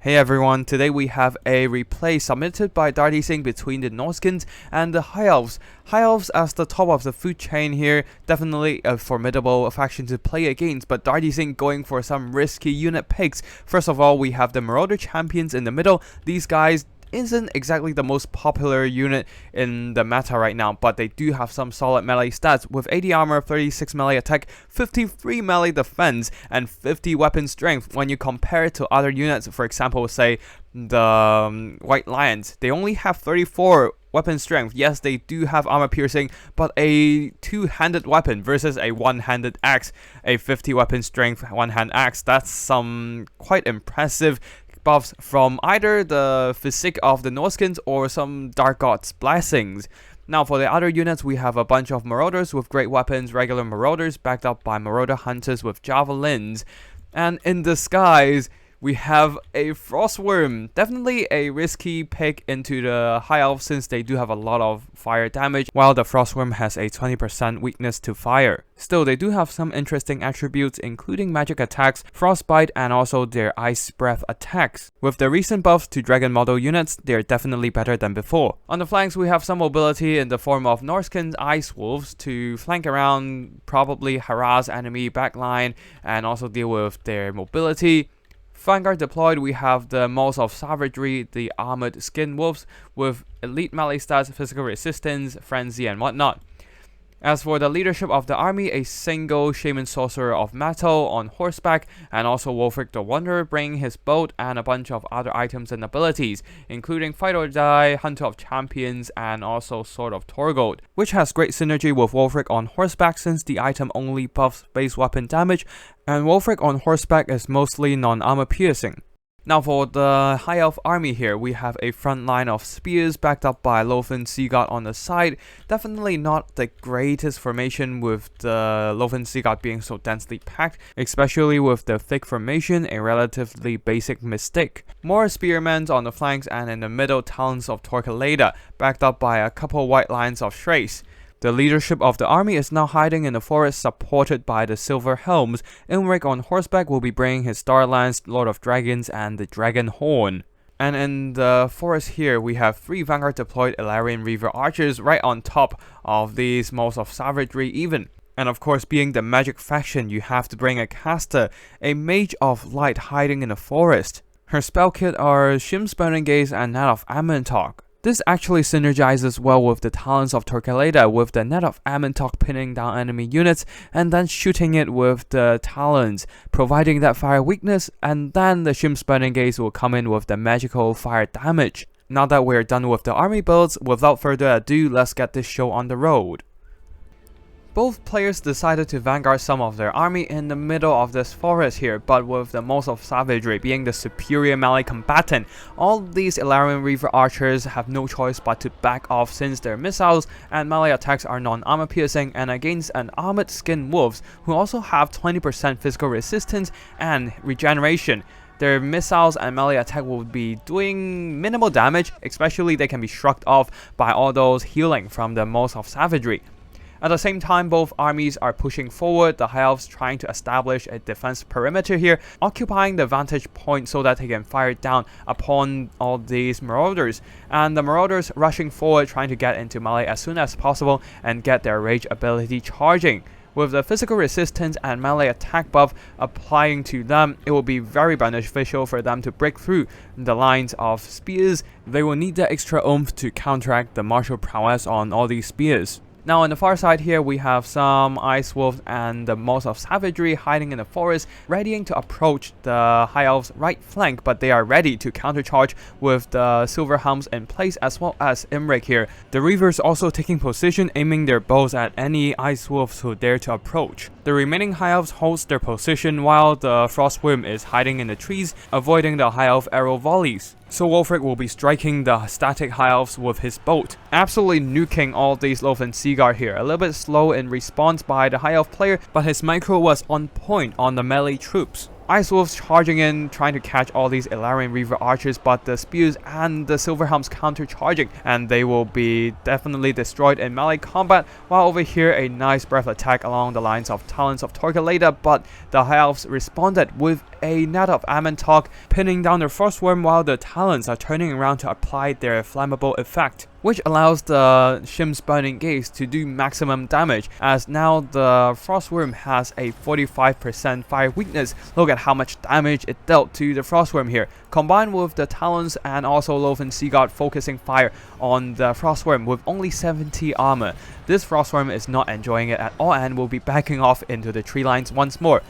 Hey everyone, today we have a replay submitted by Darty Singh between the Norskins and the High Elves. High Elves as the top of the food chain here, definitely a formidable faction to play against, but Darty Singh going for some risky unit picks. First of all, we have the Marauder Champions in the middle. These guys isn't exactly the most popular unit in the meta right now, but they do have some solid melee stats with 80 armor, 36 melee attack, 53 melee defense, and 50 weapon strength. When you compare it to other units, for example, say the White Lions, they only have 34 weapon strength. Yes, they do have armor piercing, but a two-handed weapon versus a one-handed axe, a 50 weapon strength one-hand axe, that's some quite impressive buffs from either the physique of the Norskins or some Dark God's blessings. Now for the other units, we have a bunch of Marauders with great weapons, regular Marauders backed up by Marauder Hunters with javelins, and in disguise we have a Frostworm. Definitely a risky pick into the High Elves since they do have a lot of fire damage, while the Frostworm has a 20% weakness to fire. Still, they do have some interesting attributes including magic attacks, frostbite, and also their ice breath attacks. With the recent buffs to dragon model units, they're definitely better than before. On the flanks, we have some mobility in the form of Norskin's Ice Wolves to flank around, probably harass enemy backline, and also deal with their mobility. Vanguard deployed, we have the Moles of Savagery, the Armored Skin Wolves with elite melee stats, physical resistance, frenzy, and whatnot. As for the leadership of the army, a single Shaman Sorcerer of Metal on horseback, and also Wolfric the Wanderer bringing his boat and a bunch of other items and abilities, including Fight or Die, Hunter of Champions, and also Sword of Torgold, which has great synergy with Wolfric on horseback since the item only buffs base weapon damage, and Wolfric on horseback is mostly non-armor piercing. Now for the High Elf army here, we have a front line of spears backed up by Lothern Sea God on the side. Definitely not the greatest formation with the Lothern Sea God being so densely packed, especially with the thick formation, a relatively basic mistake. More spearmen on the flanks and in the middle, Talons of Torquelada, backed up by a couple white lines of Shrace. The leadership of the army is now hiding in the forest supported by the Silver Helms. Imric on horseback will be bringing his Starlance, Lord of Dragons, and the Dragon Horn. And in the forest here, we have 3 Vanguard deployed Illyrian Reaver Archers right on top of these Moles of Savagery even. And of course, being the magic faction, you have to bring a caster, a Mage of Light hiding in the forest. Her spell kit are Shim's Burning Gaze and Net of Amentok. This actually synergizes well with the Talons of Torquelada, with the Net of Amentok pinning down enemy units and then shooting it with the Talons, providing that fire weakness, and then the Shim's Burning Gaze will come in with the magical fire damage. Now that we're done with the army builds, without further ado, let's get this show on the road. Both players decided to vanguard some of their army in the middle of this forest here, but with the Moles of Savagery being the superior melee combatant, all these Illyrian Reaver Archers have no choice but to back off since their missiles and melee attacks are non-armor piercing and against an Armored Skin Wolves who also have 20% physical resistance and regeneration. Their missiles and melee attack will be doing minimal damage, especially they can be shrugged off by all those healing from the Moles of Savagery. At the same time, both armies are pushing forward, the High Elves trying to establish a defense perimeter here, occupying the vantage point so that they can fire down upon all these Marauders, and the Marauders rushing forward trying to get into melee as soon as possible and get their rage ability charging. With the physical resistance and melee attack buff applying to them, it will be very beneficial for them to break through the lines of spears. They will need that extra oomph to counteract the martial prowess on all these spears. Now on the far side here, we have some Ice Wolves and the Moles of Savagery hiding in the forest, readying to approach the High Elves' right flank, but they are ready to countercharge with the Silver Helms in place as well as Imric here. The Reavers also taking position, aiming their bows at any Ice Wolves who dare to approach. The remaining High Elves holds their position while the Frostworm is hiding in the trees, avoiding the High Elf arrow volleys. So Wolfric will be striking the static High Elves with his boat, absolutely nuking all these Lothern Sea God here. A little bit slow in response by the High Elf player, but his micro was on point on the melee troops. Ice Wolves charging in, trying to catch all these Illyrian Reaver Archers, but the spears and the Silver Helms counter-charging, and they will be definitely destroyed in melee combat, while over here a nice breath attack along the lines of Talons of Torquelada, but the High Elves responded with a net of Ammontok, pinning down the Frostworm while the Talons are turning around to apply their flammable effect, which allows the Shim's Burning Gaze to do maximum damage, as now the Frostworm has a 45% fire weakness. Look at how much damage it dealt to the Frostworm here, combined with the Talons and also Lothern Seaguard focusing fire on the Frostworm with only 70 armor. This Frostworm is not enjoying it at all and will be backing off into the tree lines once more.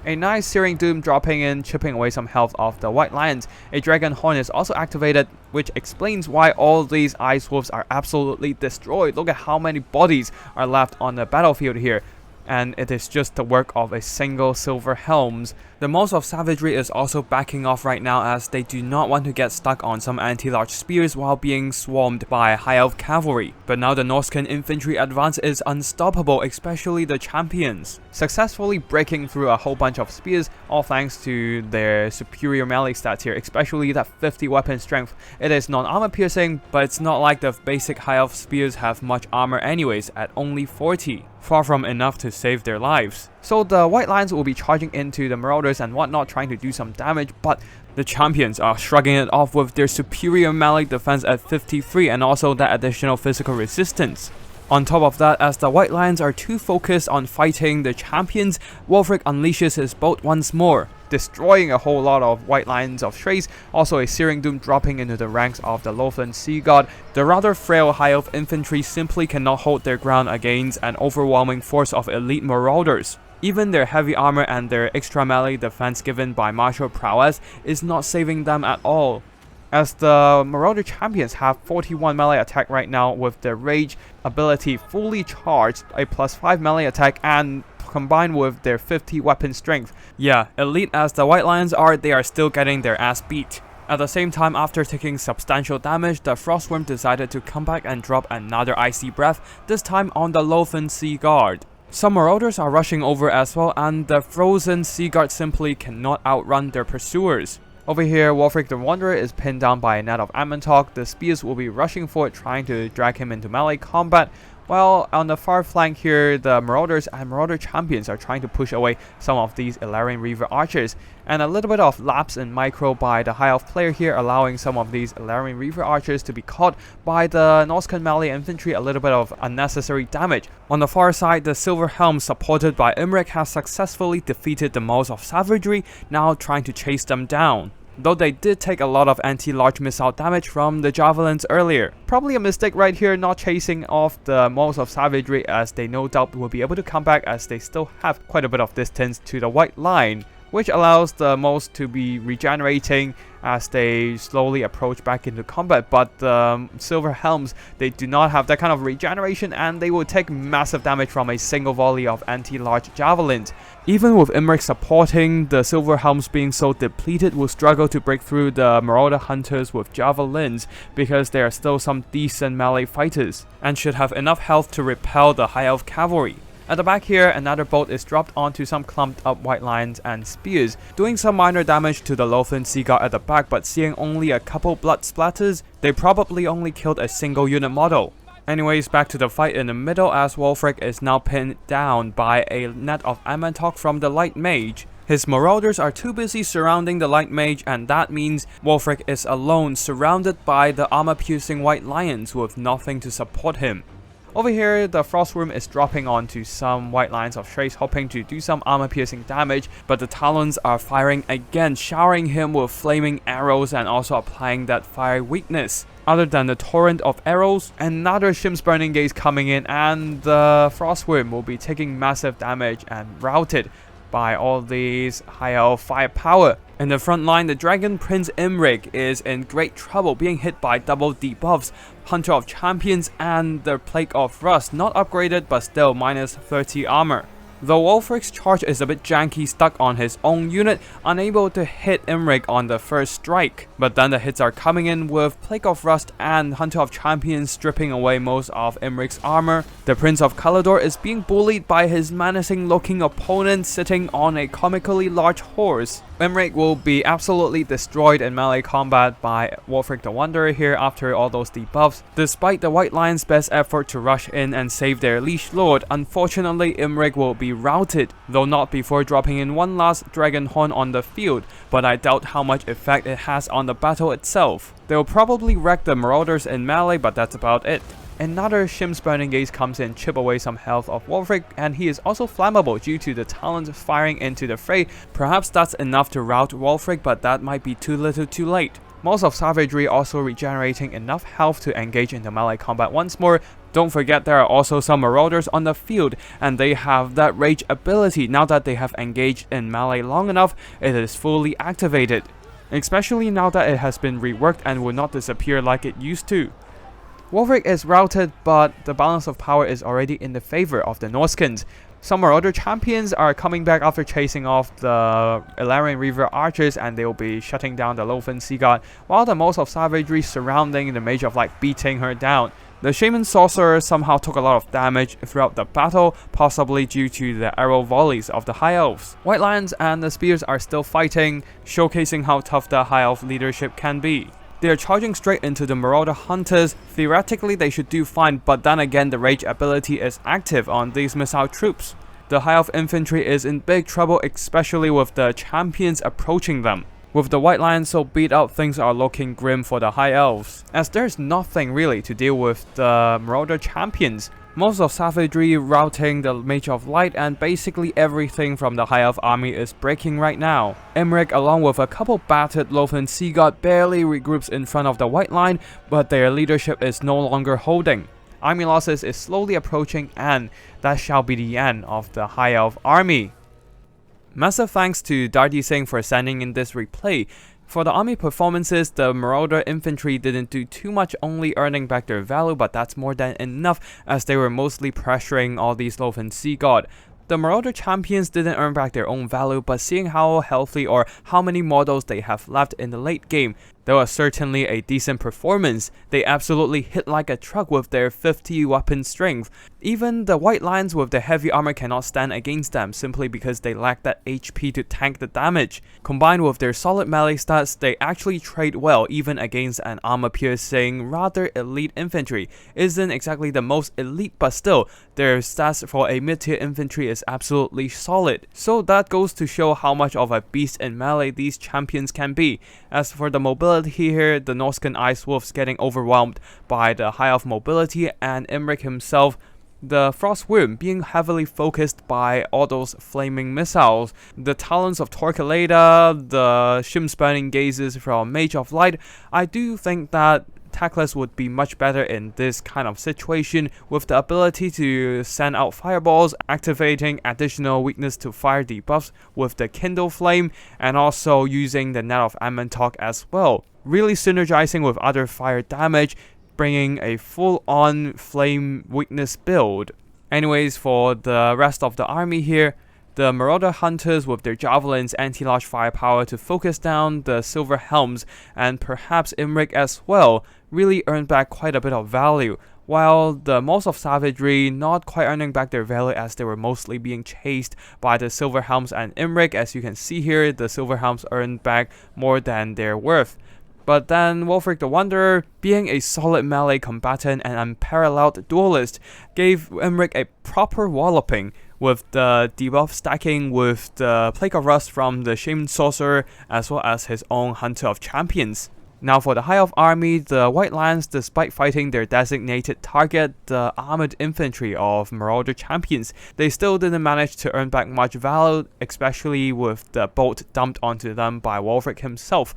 A nice Searing Doom dropping in, chipping away some health of the White Lions. A Dragon Horn is also activated, which explains why all these Ice Wolves are absolutely destroyed. Look at how many bodies are left on the battlefield here. And it is just the work of a single Silver Helms. The most of Savagery is also backing off right now, as they do not want to get stuck on some anti-large spears while being swarmed by High Elf Cavalry. But now the Norscan infantry advance is unstoppable, especially the Champions, successfully breaking through a whole bunch of spears, all thanks to their superior melee stats here, especially that 50 weapon strength. It is non-armor piercing, but it's not like the basic High Elf spears have much armor anyways, at only 40. Far from enough to save their lives. So the White Lions will be charging into the Marauders and whatnot, trying to do some damage, but the Champions are shrugging it off with their superior melee defense at 53 and also that additional physical resistance. On top of that, as the White Lions are too focused on fighting the Champions, Wulfric unleashes his bolt once more, destroying a whole lot of White Lions of Strays, also a Searing Doom dropping into the ranks of the Lothern Seaguard. The rather frail High Elf infantry simply cannot hold their ground against an overwhelming force of elite Marauders. Even their heavy armor and their extra melee defense given by martial prowess is not saving them at all, as the Marauder Champions have 41 melee attack right now with their Rage ability fully charged, a +5 melee attack, and combined with their 50 weapon strength. Yeah, elite as the White Lions are, they are still getting their ass beat. At the same time, after taking substantial damage, the Frostworm decided to come back and drop another Icy Breath, this time on the Lothern Seaguard. Some Marauders are rushing over as well, and the Frozen Seaguard simply cannot outrun their pursuers. Over here, Wulfric the Wanderer is pinned down by a net of Ammontok. The spears will be rushing forward, trying to drag him into melee combat. While on the far flank here, the Marauders and Marauder Champions are trying to push away some of these Illyrian Reaver archers. And a little bit of lapse in micro by the High Elf player here, allowing some of these Illyrian Reaver archers to be caught by the Norscan melee infantry, a little bit of unnecessary damage. On the far side, the Silver Helm supported by Imric has successfully defeated the most of Savagery, now trying to chase them down, though they did take a lot of anti-large missile damage from the Javelins earlier. Probably a mistake right here, not chasing off the most of Savagery, as they no doubt will be able to come back, as they still have quite a bit of distance to the White Line, which allows the most to be regenerating as they slowly approach back into combat. But the Silver Helms, they do not have that kind of regeneration, and they will take massive damage from a single volley of anti-large javelins. Even with Imric supporting, the Silver Helms being so depleted will struggle to break through the Marauder Hunters with javelins, because there are still some decent melee fighters, and should have enough health to repel the High Elf Cavalry. At the back here, another bolt is dropped onto some clumped up White Lions and spears, doing some minor damage to the Lothern Seaguard at the back, but seeing only a couple blood splatters, they probably only killed a single unit model. Anyways, back to the fight in the middle, as Wulfric is now pinned down by a net of Ammontok from the Light Mage. His Marauders are too busy surrounding the Light Mage, and that means Wulfric is alone, surrounded by the armor-piercing White Lions with nothing to support him. Over here, the Frostworm is dropping onto some White Lions of Strays, hoping to do some armor-piercing damage, but the Talons are firing again, showering him with flaming arrows and also applying that fire weakness. Other than the torrent of arrows, another Shim's Burning Gaze coming in, and the Frostworm will be taking massive damage and routed by all these High Elf firepower. In the front line, the Dragon Prince Imric is in great trouble, being hit by double debuffs, Hunter of Champions and the Plague of Rust, not upgraded but still minus 30 armor. Though Wulfric's charge is a bit janky, stuck on his own unit, unable to hit Imric on the first strike. But then the hits are coming in with Plague of Rust and Hunter of Champions stripping away most of Imric's armor. The Prince of Calador is being bullied by his menacing looking opponent sitting on a comically large horse. Imric will be absolutely destroyed in melee combat by Wulfric the Wanderer here after all those debuffs. Despite the White Lions' best effort to rush in and save their liege lord, unfortunately Imric will be be routed, though not before dropping in one last Dragon Horn on the field, but I doubt how much effect it has on the battle itself. They'll probably wreck the Marauders in melee, but that's about it. Another Shim's Burning Gaze comes in, chip away some health of Wolfric, and he is also flammable due to the talent firing into the fray. Perhaps that's enough to rout Wolfric, but that might be too little too late. Most of Savagery also regenerating enough health to engage into melee combat once more. Don't forget there are also some Marauders on the field, and they have that Rage ability. Now that they have engaged in melee long enough, it is fully activated. Especially now that it has been reworked and will not disappear like it used to. Wolfric is routed, but the balance of power is already in the favor of the Norskins. Some Marauder Champions are coming back after chasing off the Ilarian Reaver Archers, and they will be shutting down the Loafen Sea God, while the most of Savagery surrounding the Mage of Light beating her down. The Shaman Sorcerer somehow took a lot of damage throughout the battle, possibly due to the arrow volleys of the High Elves. White Lions and the Spears are still fighting, showcasing how tough the High Elf leadership can be. They are charging straight into the Marauder Hunters. Theoretically they should do fine, but then again the Rage ability is active on these missile troops. The High Elf infantry is in big trouble, especially with the champions approaching them. With the White Lions so beat up, things are looking grim for the High Elves, as there's nothing really to deal with the Marauder Champions. Most of Savagery routing the Mage of Light, and basically everything from the High Elf army is breaking right now. Imric, along with a couple battered Loafen Sea God, barely regroups in front of the White Line, but their leadership is no longer holding. Army losses is slowly approaching, and that shall be the end of the High Elf army. Massive thanks to Darty Singh for sending in this replay. For the army performances, the Marauder infantry didn't do too much, only earning back their value, but that's more than enough as they were mostly pressuring all these Loafen Sea God. The Marauder Champions didn't earn back their own value, but seeing how healthy or how many models they have left in the late game, there was certainly a decent performance. They absolutely hit like a truck with their 50 weapon strength. Even the White Lions with the heavy armor cannot stand against them simply because they lack that HP to tank the damage. Combined with their solid melee stats, they actually trade well even against an armor-piercing, rather elite infantry. Isn't exactly the most elite, but still, their stats for a mid-tier infantry is absolutely solid. So that goes to show how much of a beast in melee these champions can be. As for the mobility here, the Norscan Ice Wolves getting overwhelmed by the High Elf mobility, and Imric himself, the Frost Worm, being heavily focused by all those flaming missiles. The talents of Torquilada, the Shim's Burning Gazes from Mage of Light. I do think that Tackless would be much better in this kind of situation, with the ability to send out fireballs, activating additional weakness to fire debuffs with the Kindle Flame, and also using the Net of Ammentalk as well, really synergizing with other fire damage, bringing a full-on flame weakness build. Anyways, for the rest of the army here, the Marauder Hunters with their Javelins anti-large firepower to focus down the Silver Helms, and perhaps Imric as well, really earned back quite a bit of value, while the most of Savagery not quite earning back their value as they were mostly being chased by the Silver Helms and Imric. As you can see here, the Silver Helms earned back more than their worth. But then Wolfric the Wanderer, being a solid melee combatant and unparalleled duelist, gave Imric a proper walloping, with the debuff stacking with the Plague of Rust from the Shaman Sorcerer as well as his own Hunter of Champions. Now for the High Elf army, the White Lions, despite fighting their designated target, the armored infantry of Marauder Champions, they still didn't manage to earn back much value, especially with the bolt dumped onto them by Wolfric himself.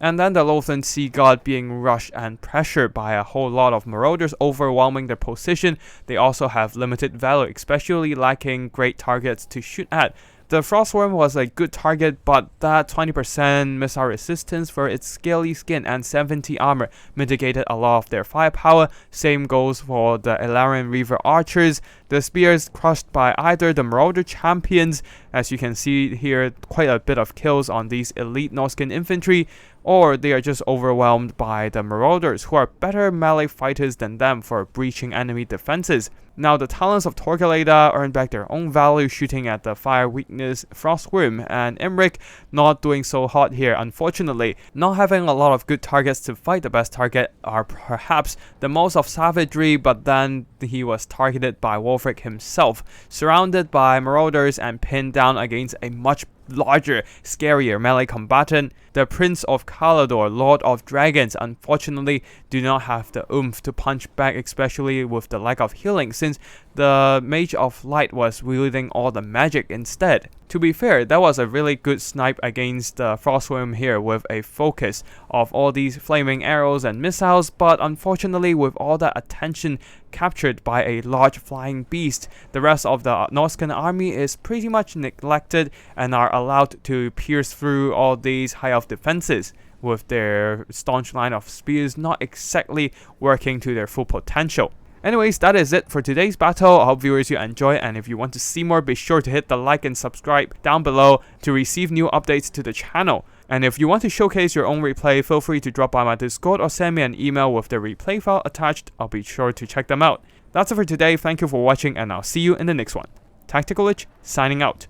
And then the Loafen Sea God being rushed and pressured by a whole lot of Marauders overwhelming their position. They also have limited value, especially lacking great targets to shoot at. The Frostworm was a good target, but that 20% missile resistance for its scaly skin and 70 armor mitigated a lot of their firepower. Same goes for the Ilarian Reaver Archers. The spears crushed by either the Marauder Champions, as you can see here, quite a bit of kills on these elite Norscan infantry, or they are just overwhelmed by the Marauders, who are better melee fighters than them for breaching enemy defenses. Now, the talents of Torquelada earn back their own value, shooting at the fire weakness Frostworm, and Imric not doing so hot here, unfortunately. Not having a lot of good targets to fight, the best target are perhaps the most of savagery, but then he was targeted by Wolfric himself, surrounded by Marauders and pinned down against a much larger, scarier melee combatant. The Prince of Calador, Lord of Dragons, unfortunately do not have the oomph to punch back, especially with the lack of healing, since the Mage of Light was wielding all the magic instead. To be fair, that was a really good snipe against the Frostworm here with a focus of all these flaming arrows and missiles, but unfortunately with all that attention captured by a large flying beast, the rest of the Norscan army is pretty much neglected and are allowed to pierce through all these high elf defenses, with their staunch line of spears not exactly working to their full potential. Anyways, that is it for today's battle. I hope viewers you enjoy, and if you want to see more, be sure to hit the like and subscribe down below to receive new updates to the channel. And if you want to showcase your own replay, feel free to drop by my Discord or send me an email with the replay file attached. I'll be sure to check them out. That's it for today. Thank you for watching, and I'll see you in the next one. Tactical Lich, signing out.